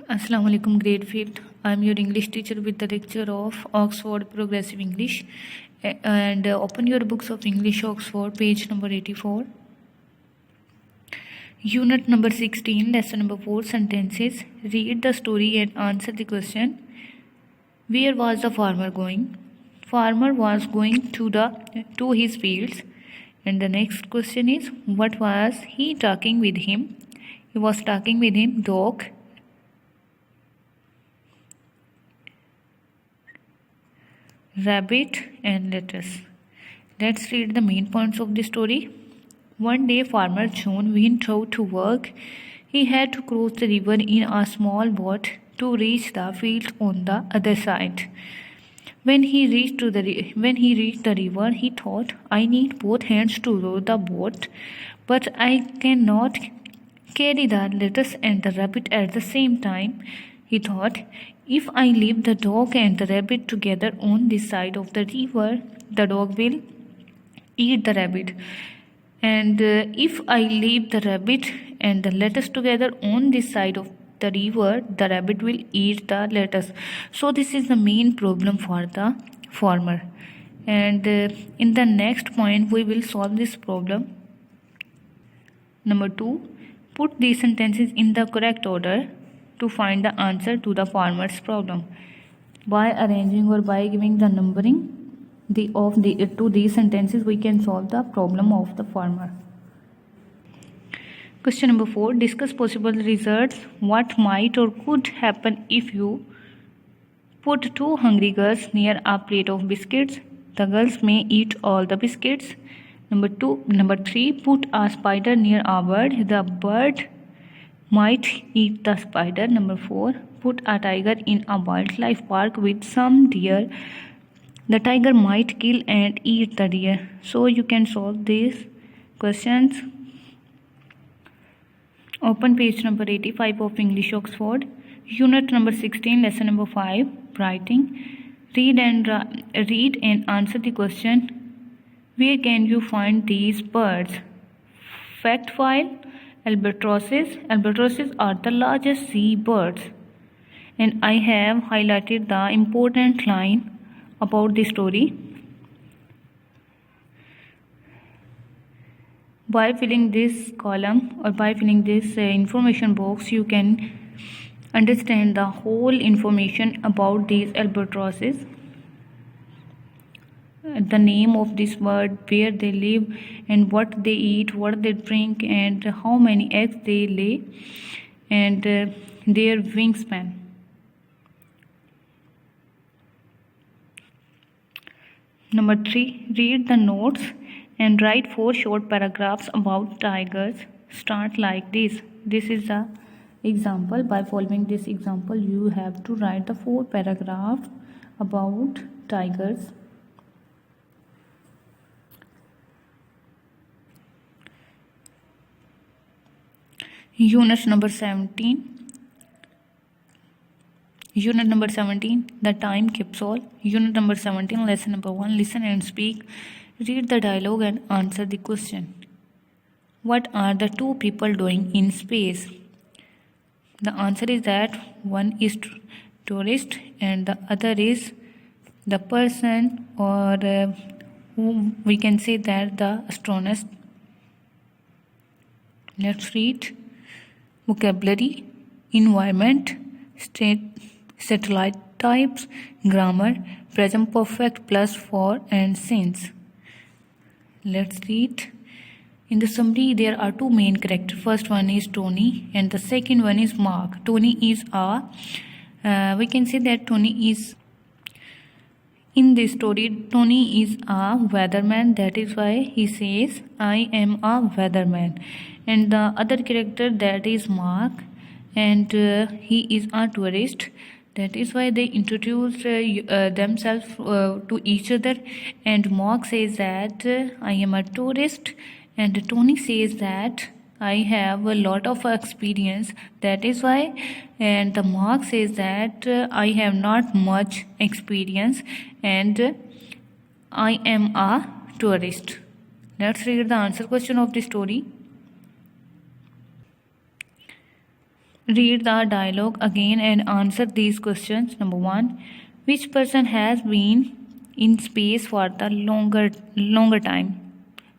Assalamu alaikum, grade 5th. I am your English teacher with the lecture of Oxford Progressive English. And open your books of English Oxford, page number 84. Unit number 16, lesson number 4, sentences. Read the story and answer the question. Where was the farmer going? Farmer was going to his fields. And the next question is, what was he talking with him? He was talking with him, dog, rabbit, and lettuce. Let's read the main points of the story. One day, farmer John went out to work. He had to cross the river in a small boat to reach the fields on the other side. When he reached the river, he thought, I need both hands to row the boat, but I cannot carry the lettuce and the rabbit at the same time. He thought, if I leave the dog and the rabbit together on this side of the river, the dog will eat the rabbit. And if I leave the rabbit and the lettuce together on this side of the river, the rabbit will eat the lettuce. So this is the main problem for the farmer. And in the next point, we will solve this problem. Number 2, put these sentences in the correct order to find the answer to the farmer's problem. By arranging or by giving the numbering to these sentences, we can solve the problem of the farmer. Question number 4, discuss possible results. What might or could happen if you put two hungry girls near a plate of biscuits? The girls may eat all the biscuits. Number 3, put a spider near a bird. The bird might eat the spider. Number 4, put a tiger in a wildlife park with some deer. The tiger might kill and eat the deer. So you can solve these questions. Open page number 85 of English Oxford. Unit number 16, lesson number 5, writing. Read and answer the question. Where can you find these birds? Fact file. Albatrosses. Albatrosses are the largest sea birds. And I have highlighted the important line about the story. By filling this column or by filling this information box, you can understand the whole information about these albatrosses. The name of this bird, where they live, and what they eat, what they drink, and how many eggs they lay, and their wingspan. Number 3, read the notes and write 4 short paragraphs about tigers. Start like this. This is the example. By following this example, you have to write the 4 paragraphs about tigers. Unit number 17. Unit number 17, the time capsule. Unit number 17, lesson number 1, listen and speak. Read the dialogue and answer the question. What are the two people doing in space? The answer is that one is tourist and the other is the person, or whom we can say that the astronaut. Let's read. Vocabulary, environment, satellite types, grammar, present perfect plus for, and since. Let's read. In the summary, there are 2 main characters. First one is Tony and the second one is Mark. Tony is we can say that Tony is, in this story, Tony is a weatherman. That is why he says, I am a weatherman. And the other character, that is Mark, and he is a tourist. That is why they introduce themselves to each other. And Mark says that I am a tourist, and Tony says that I have a lot of experience. That is why, and the Mark says that I have not much experience and I am a tourist. Let's read the answer question of the story. Read the dialogue again and answer these questions. Number 1. Which person has been in space for the longer time?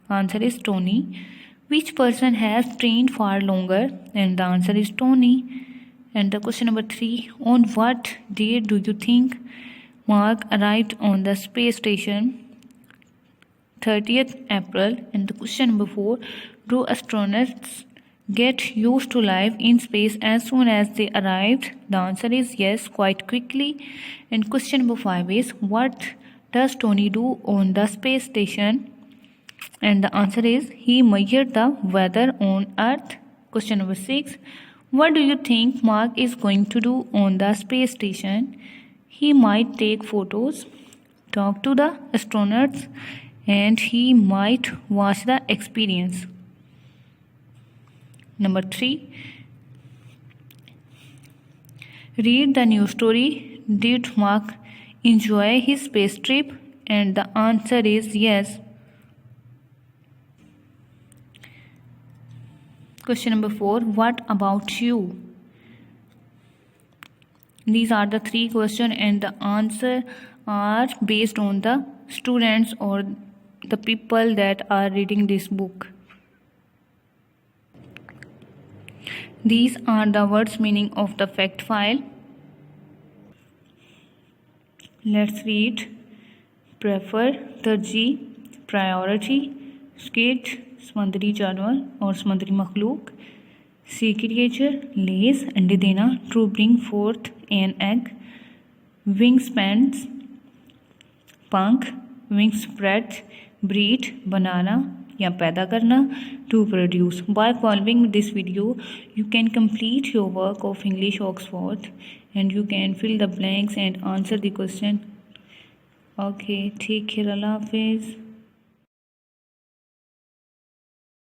Answer is Tony. Which person has trained for longer? And the answer is Tony. And the question number 3. On what day do you think Mark arrived on the space station? 30th April. And the question number 4. Do astronauts get used to life in space as soon as they arrived? The answer is yes, quite quickly. And question number 5 is, what does Tony do on the space station? And the answer is, he measured the weather on Earth. Question number 6. What do you think Mark is going to do on the space station? He might take photos, talk to the astronauts, and he might watch the experience. Number 3. Read the news story. Did Mark enjoy his space trip? And the answer is yes. Question number 4. What about you? These are the 3 questions and the answer are based on the students or the people that are reading this book. These are the words meaning of the fact file. Let's read. Prefer, तरजीह, priority, skate, समुद्री जानवर और समुद्री मखलूक, sea creature, lays, अंडे देना, to bring forth an egg, wingspans, पंख, wingspread, breed, बनाना या पैदा करना, to produce. By following this video, you can complete your work of English Oxford and you can fill the blanks and answer the question. Okay, take care. Allah Hafiz.